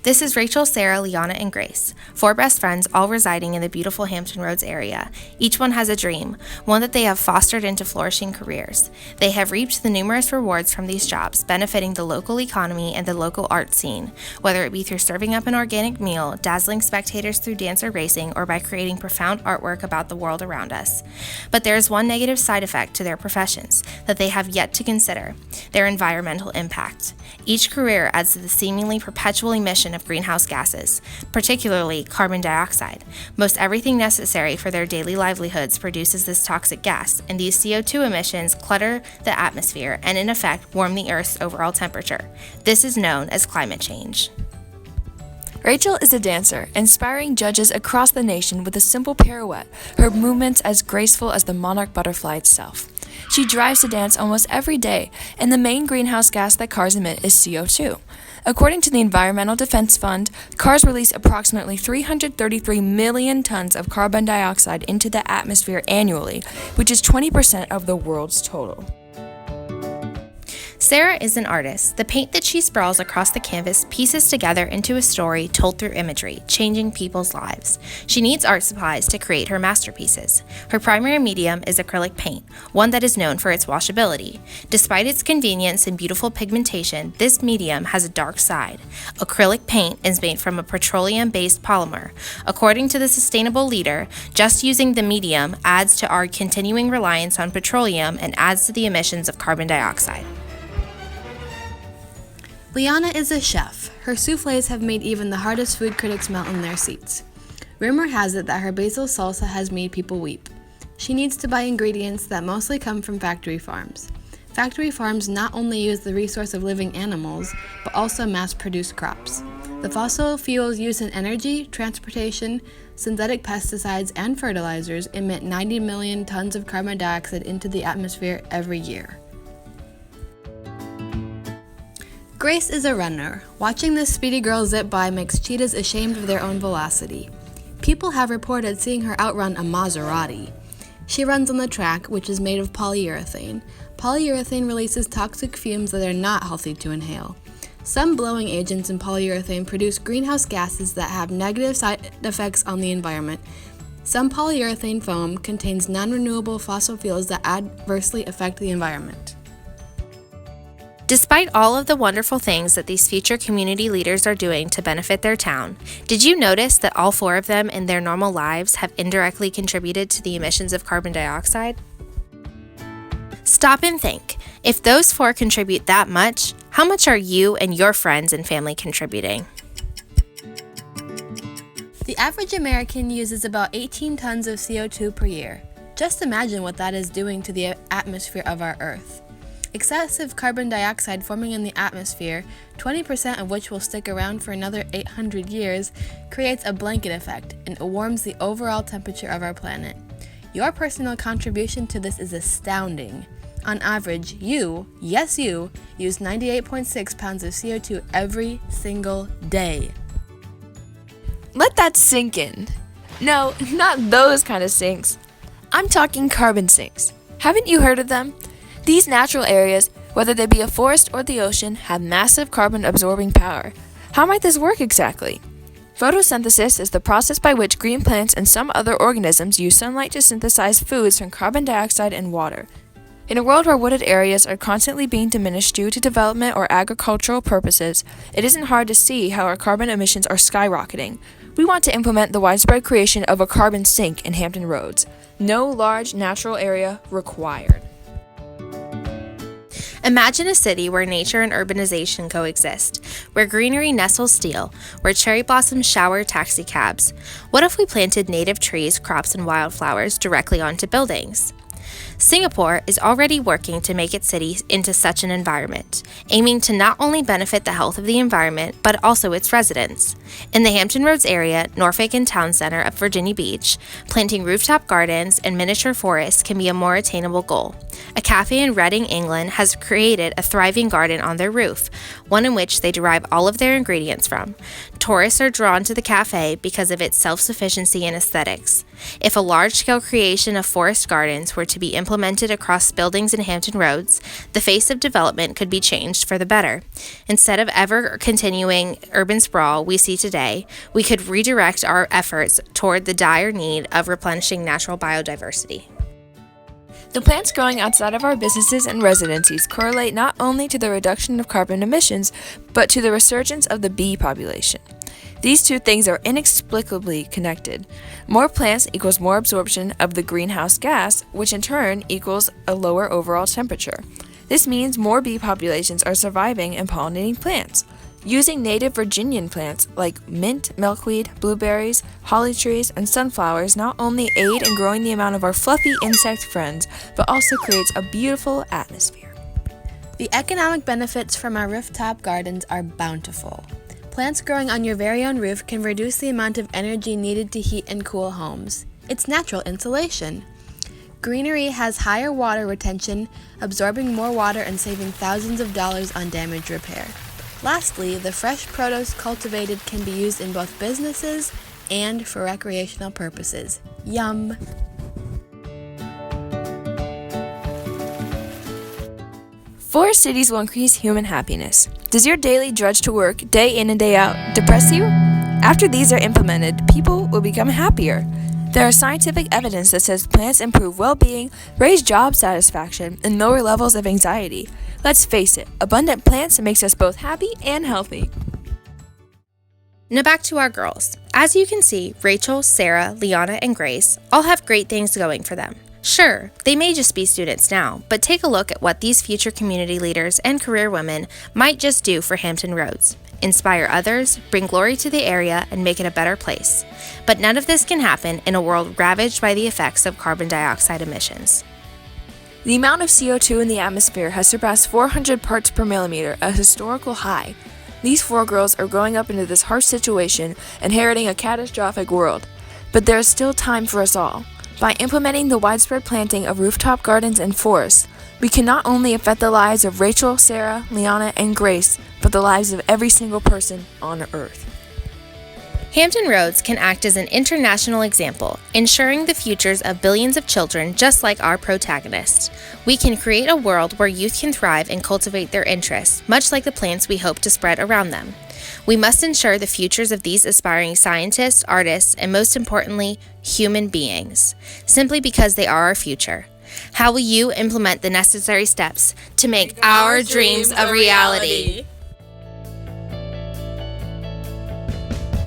This is Rachel, Sarah, Liana, and Grace, 4 best friends all residing in the beautiful Hampton Roads area. Each one has a dream, one that they have fostered into flourishing careers. They have reaped the numerous rewards from these jobs, benefiting the local economy and the local art scene, whether it be through serving up an organic meal, dazzling spectators through dance or racing, or by creating profound artwork about the world around us. But there is one negative side effect to their professions that they have yet to consider: their environmental impact. Each career adds to the seemingly perpetual emission of greenhouse gases, particularly carbon dioxide. Most everything necessary for their daily livelihoods produces this toxic gas, and these CO2 emissions clutter the atmosphere and in effect warm the Earth's overall temperature. This is known as climate change. Rachel is a dancer, inspiring judges across the nation with a simple pirouette, her movements as graceful as the monarch butterfly itself. She drives to dance almost every day, and the main greenhouse gas that cars emit is CO2. According to the Environmental Defense Fund, cars release approximately 333 million tons of carbon dioxide into the atmosphere annually, which is 20% of the world's total. Sarah is an artist. The paint that she sprawls across the canvas pieces together into a story told through imagery, changing people's lives. She needs art supplies to create her masterpieces. Her primary medium is acrylic paint, one that is known for its washability. Despite its convenience and beautiful pigmentation, this medium has a dark side. Acrylic paint is made from a petroleum-based polymer. According to the Sustainable Leader, just using the medium adds to our continuing reliance on petroleum and adds to the emissions of carbon dioxide. Liana is a chef. Her soufflés have made even the hardest food critics melt in their seats. Rumor has it that her basil salsa has made people weep. She needs to buy ingredients that mostly come from factory farms. Factory farms not only use the resource of living animals, but also mass-produce crops. The fossil fuels used in energy, transportation, synthetic pesticides, and fertilizers emit 90 million tons of carbon dioxide into the atmosphere every year. Grace is a runner. Watching this speedy girl zip by makes cheetahs ashamed of their own velocity. People have reported seeing her outrun a Maserati. She runs on the track, which is made of polyurethane. Polyurethane releases toxic fumes that are not healthy to inhale. Some blowing agents in polyurethane produce greenhouse gases that have negative side effects on the environment. Some polyurethane foam contains non-renewable fossil fuels that adversely affect the environment. Despite all of the wonderful things that these future community leaders are doing to benefit their town, did you notice that all 4 of them in their normal lives have indirectly contributed to the emissions of carbon dioxide? Stop and think. If those 4 contribute that much, how much are you and your friends and family contributing? The average American uses about 18 tons of CO2 per year. Just imagine what that is doing to the atmosphere of our Earth. Excessive carbon dioxide forming in the atmosphere, 20% of which will stick around for another 800 years, creates a blanket effect and warms the overall temperature of our planet. Your personal contribution to this is astounding. On average, you use 98.6 pounds of CO2 every single day. Let that sink in. No, not those kind of sinks. I'm talking carbon sinks. Haven't you heard of them? These natural areas, whether they be a forest or the ocean, have massive carbon-absorbing power. How might this work exactly? Photosynthesis is the process by which green plants and some other organisms use sunlight to synthesize foods from carbon dioxide and water. In a world where wooded areas are constantly being diminished due to development or agricultural purposes, it isn't hard to see how our carbon emissions are skyrocketing. We want to implement the widespread creation of a carbon sink in Hampton Roads. No large natural area required. Imagine a city where nature and urbanization coexist, where greenery nestles steel, where cherry blossoms shower taxicabs. What if we planted native trees, crops, and wildflowers directly onto buildings? Singapore is already working to make its city into such an environment, aiming to not only benefit the health of the environment, but also its residents. In the Hampton Roads area, Norfolk and Town Center of Virginia Beach, planting rooftop gardens and miniature forests can be a more attainable goal. A cafe in Reading, England has created a thriving garden on their roof, one in which they derive all of their ingredients from. Tourists are drawn to the cafe because of its self-sufficiency and aesthetics. If a large-scale creation of forest gardens were to be be implemented across buildings in Hampton Roads, the face of development could be changed for the better. Instead of ever continuing urban sprawl we see today, we could redirect our efforts toward the dire need of replenishing natural biodiversity. The plants growing outside of our businesses and residencies correlate not only to the reduction of carbon emissions, but to the resurgence of the bee population. These two things are inexplicably connected. More plants equals more absorption of the greenhouse gas, which in turn equals a lower overall temperature. This means more bee populations are surviving and pollinating plants. Using native Virginian plants like mint, milkweed, blueberries, holly trees, and sunflowers not only aid in growing the amount of our fluffy insect friends, but also creates a beautiful atmosphere. The economic benefits from our rooftop gardens are bountiful. Plants growing on your very own roof can reduce the amount of energy needed to heat and cool homes. It's natural insulation. Greenery has higher water retention, absorbing more water and saving thousands of dollars on damage repair. Lastly, the fresh produce cultivated can be used in both businesses and for recreational purposes. Yum! Forest cities will increase human happiness. Does your daily drudge to work, day in and day out, depress you? After these are implemented, people will become happier. There is scientific evidence that says plants improve well-being, raise job satisfaction, and lower levels of anxiety. Let's face it, abundant plants makes us both happy and healthy. Now back to our girls. As you can see, Rachel, Sarah, Liana, and Grace all have great things going for them. Sure, they may just be students now, but take a look at what these future community leaders and career women might just do for Hampton Roads. Inspire others, bring glory to the area, and make it a better place. But none of this can happen in a world ravaged by the effects of carbon dioxide emissions. The amount of CO2 in the atmosphere has surpassed 400 parts per millimeter, a historical high. These 4 girls are growing up into this harsh situation, inheriting a catastrophic world. But there is still time for us all. By implementing the widespread planting of rooftop gardens and forests, we can not only affect the lives of Rachel, Sarah, Liana, and Grace, but the lives of every single person on Earth. Hampton Roads can act as an international example, ensuring the futures of billions of children just like our protagonist. We can create a world where youth can thrive and cultivate their interests, much like the plants we hope to spread around them. We must ensure the futures of these aspiring scientists, artists, and most importantly, human beings, simply because they are our future. How will you implement the necessary steps to make our dreams a reality?